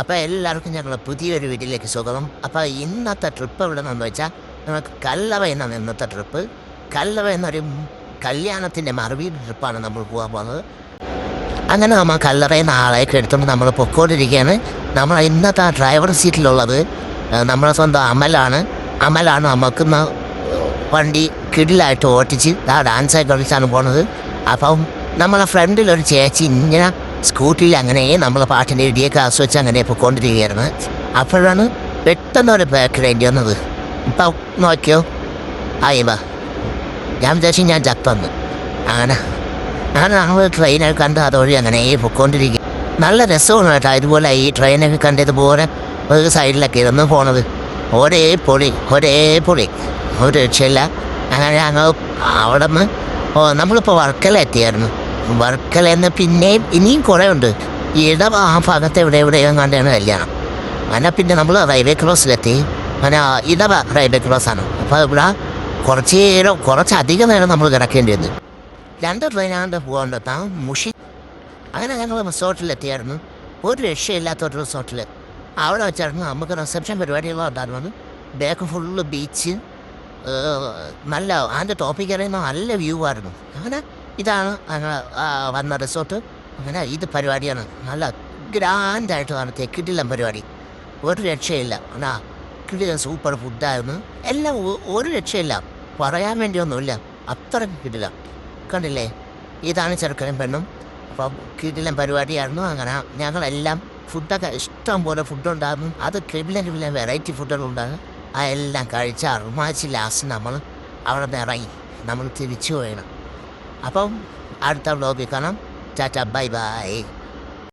അപ്പോൾ എല്ലാവർക്കും ഞങ്ങൾ പുതിയൊരു വീട്ടിലേക്ക് സ്വാഗതം. അപ്പോൾ ഇന്നത്തെ ട്രിപ്പ് എവിടെ നിന്നെന്ന് വെച്ചാൽ നമുക്ക് കല്ലറ എന്നാണ് ഇന്നത്തെ ട്രിപ്പ്. കല്ലറ എന്നൊരു കല്യാണത്തിൻ്റെ മറുപടി ട്രിപ്പാണ് നമ്മൾ പോകാൻ പോകുന്നത്. അങ്ങനെ നമ്മൾ കല്ലറയിൽ നിന്ന് ആളെയൊക്കെ എടുത്തുകൊണ്ട് നമ്മൾ പൊക്കോണ്ടിരിക്കുകയാണ്. നമ്മൾ ഇന്നത്തെ ഡ്രൈവർ സീറ്റിലുള്ളത് നമ്മളെ സ്വന്തം അമലാണ് നമുക്ക് വണ്ടി കിടിലായിട്ട് ഓട്ടിച്ച് ഡാൻസൊക്കെ കളിച്ചാണ് പോണത്. അപ്പം നമ്മളെ ഫ്രണ്ടിലൊരു ചേച്ചി ഇങ്ങനെ സ്കൂട്ടിയിൽ അങ്ങനെ നമ്മൾ പാട്ടിൻ്റെ ഇടിയൊക്കെ ആസ്വദിച്ച് അങ്ങനെ പോയിക്കൊണ്ടിരിക്കുകയായിരുന്നു. അപ്പോഴാണ് പെട്ടെന്നൊരു ബാക്ക് വേണ്ടി വന്നത്. ഇപ്പം നോക്കിയോ ആയിവാ, ഞാൻ വിചാരിച്ചു ഞാൻ ചത്തെന്ന്. അങ്ങനെ ഞങ്ങൾ ട്രെയിനൊക്കെ കണ്ട് അതുവഴി അങ്ങനെ പോയിക്കൊണ്ടിരിക്കുക. നല്ല രസമാണ് കേട്ടോ. ഇതുപോലെ ഈ ട്രെയിനൊക്കെ കണ്ടതുപോലെ ഒരു സൈഡിലൊക്കെ ഇരുന്ന് പോണത്. ഒരേ പൊളി ഒരു രക്ഷയില്ല. അങ്ങനെ ഞങ്ങൾ അവിടെ നിന്ന് നമ്മളിപ്പോൾ വർക്കല എത്തിയായിരുന്നു. വർക്കലെന്ന് പിന്നെയും ഇനിയും കുറേ ഉണ്ട്. ഇടവ ആ ഭാഗത്ത് എവിടെയും കണ്ടാണ് കല്യാണം. അങ്ങനെ പിന്നെ നമ്മൾ റെയിൽവേ ക്രോസിലെത്തി. അങ്ങനെ ഇടവ റെയിൽവേ ക്രോസാണ്. അപ്പോൾ ഇവിടെ കുറച്ചധികം നേരം നമ്മൾ കിടക്കേണ്ടി വന്നു. 2 ട്രെയിനാണ്ട് പോകേണ്ടത്താ മുഷി. അങ്ങനെ ഞങ്ങൾ റിസോർട്ടിലെത്തിയായിരുന്നു. ഒരു രക്ഷയില്ലാത്തൊരു റിസോർട്ടിൽ. അവിടെ വെച്ചായിരുന്നു നമുക്ക് റിസപ്ഷൻ പരിപാടികളോ ഉണ്ടായിരുന്നത്. ബാക്ക് ഫുള്ള് ബീച്ച്, നല്ല അതിൻ്റെ ടോപ്പിക് അറിയുന്ന നല്ല വ്യൂ ആയിരുന്നു. അങ്ങനെ ഇതാണ് ഞങ്ങൾ വന്ന റിസോർട്ട്. അങ്ങനെ ഇത് പരിപാടിയാണ് നല്ല ഗ്രാൻഡായിട്ട് നടത്തിയ കിടിലം പരിപാടി. ഒരു രക്ഷയില്ല. കിടിലം സൂപ്പർ ഫുഡായിരുന്നു. എല്ലാം ഒരു രക്ഷയില്ല, പറയാൻ വേണ്ടിയൊന്നുമില്ല, അത്രയും കിടിലം. കണ്ടില്ലേ, ഇതാണ് ചെറുക്കനും പെണ്ണും. അപ്പം കിടിലം പരിപാടിയായിരുന്നു. അങ്ങനെ ഞങ്ങളെല്ലാം ഫുഡൊക്കെ ഇഷ്ടം പോലെ ഫുഡുണ്ടായിരുന്നു. അത് കിടിലം വെറൈറ്റി ഫുഡുകളുണ്ടായിരുന്നു. അതെല്ലാം കഴിച്ച് അറുമാച്ച് ലാസ്റ്റ് നമ്മൾ അവിടെ നിന്ന് ഇറങ്ങി നമ്മൾ തിരിച്ചു പോയണം. അപ്പം അടുത്ത വ്ലോഗിൽ കാണാം. Tata, bye bye.